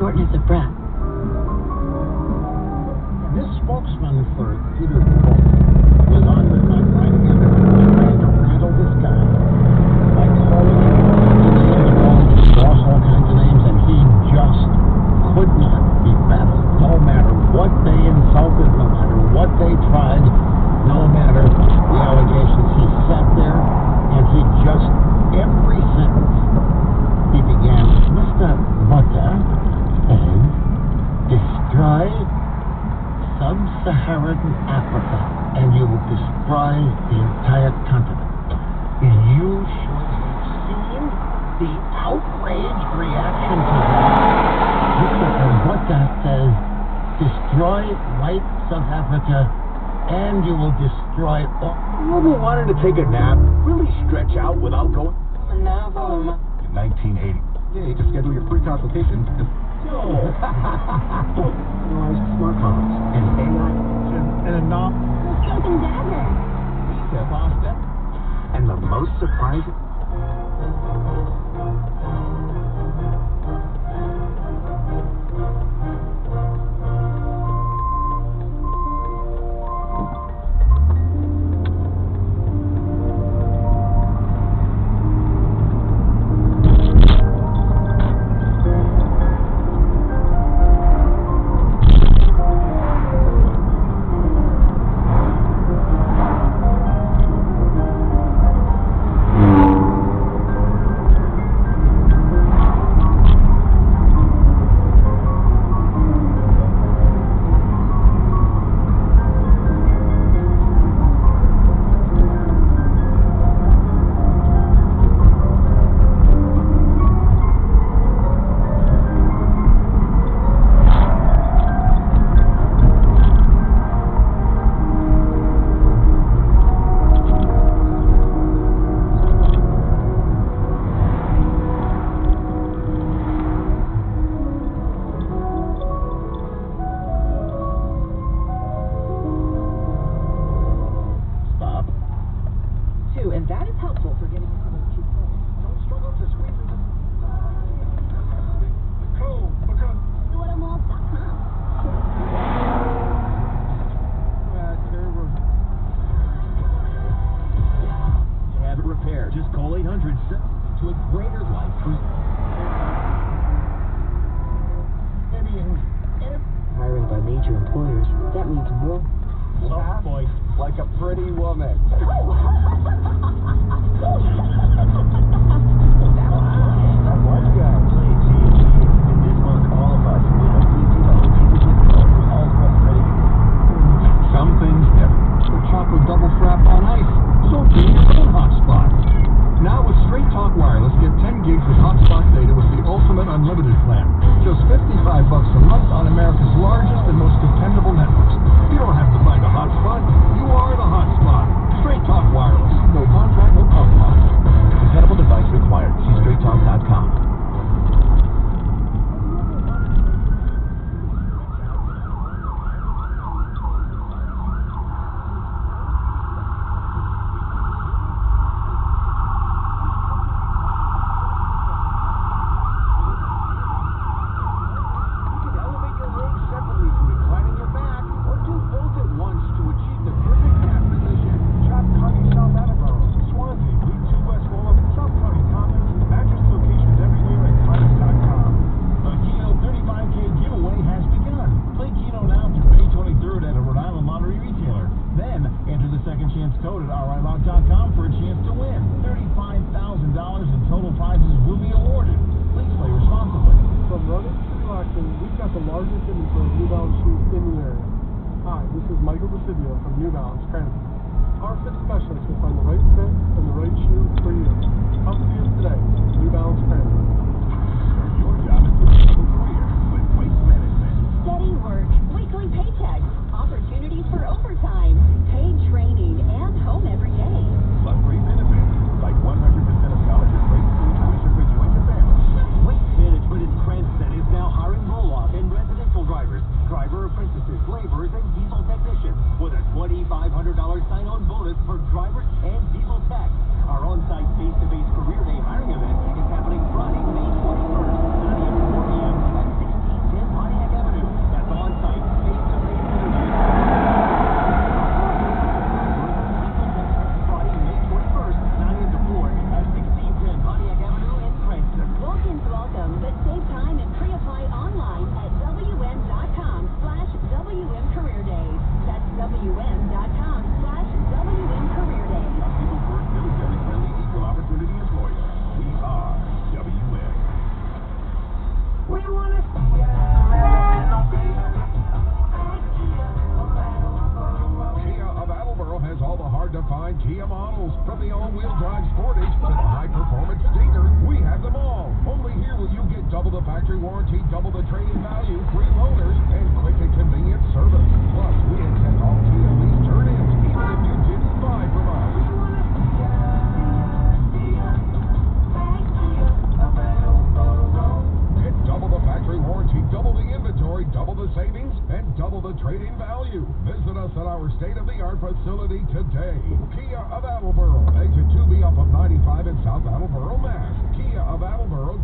shortness of breath. This spokesman for Peter was on the gun right again, trying to rattle this guy by calling him all kinds of names, and he just could not be rattled. No matter what they insulted, no matter what they tried, no matter the allegations, he sat there and he just, every sentence, he began, Mr. Butter has destroyed sub-Saharan Africa, and you will destroy the entire continent. You should have seen the outraged reaction to that. Mr. Butter says, destroy white South Africa, and you will destroy all. You ever wanted to take a nap, really stretch out without going? In 1980. Yeah, to schedule your free consultation. Analyzed smart cards and AI and a knob. Cloak and dagger. Pasta. And the most surprising. And that is helpful for getting into those cheap clothes. Don't struggle to squeeze into. Cool, because. Automalls.com. To have it repaired, just call 800 to a greater life for Hiring by major employers, that means more. Soft voice, like a pretty woman. Some things never. The chocolate double frap on ice. So be your own hotspot. Now with Straight Talk Wireless, get 10 gigs of hotspot data with the ultimate unlimited plan. Just $55 a month on America's largest and most dependable networks. You don't have to find a hotspot. You are the hotspot. Straight Talk Wireless. No contract, no compromise. compatible device required. See straighttalk.com. Code at RILock.com for a chance to win. $35,000 in total prizes will be awarded. Please play responsibly. From Rhode to Relaxing, we've got the largest inventory of New Balance shoes in the area. Hi, this is Michael Desivio from New Balance Cranberry. Our fit specialists will find the right fit and the right shoe for you. Come see us today, New Balance Cranberry. Your job is to have a career with waste management. Steady work, weekly paychecks, opportunities for overtime, paid training, and home every day. Plus great benefits like 100% of scholarship rates through tuition for you and your family. Waste Management in Cranston is now hiring roll-off and residential drivers, driver apprentices, laborers, and diesel technicians with a $2,500 sign-on bonus for drivers and diesel techs. Our on-site face-to-face career day hiring event is happening Friday, warranty, double the trade-in value, free loaners, and quick and convenient service. Plus, we accept all Kia lease turn-ins, even if you didn't buy from us. Get double the factory warranty, double the inventory, double the savings, and double the trade-in value. Visit us at our state-of-the-art facility today. Kia of Attleboro, exit 2B off of 95 in South Attleboro, Mass. Kia of Attleboro.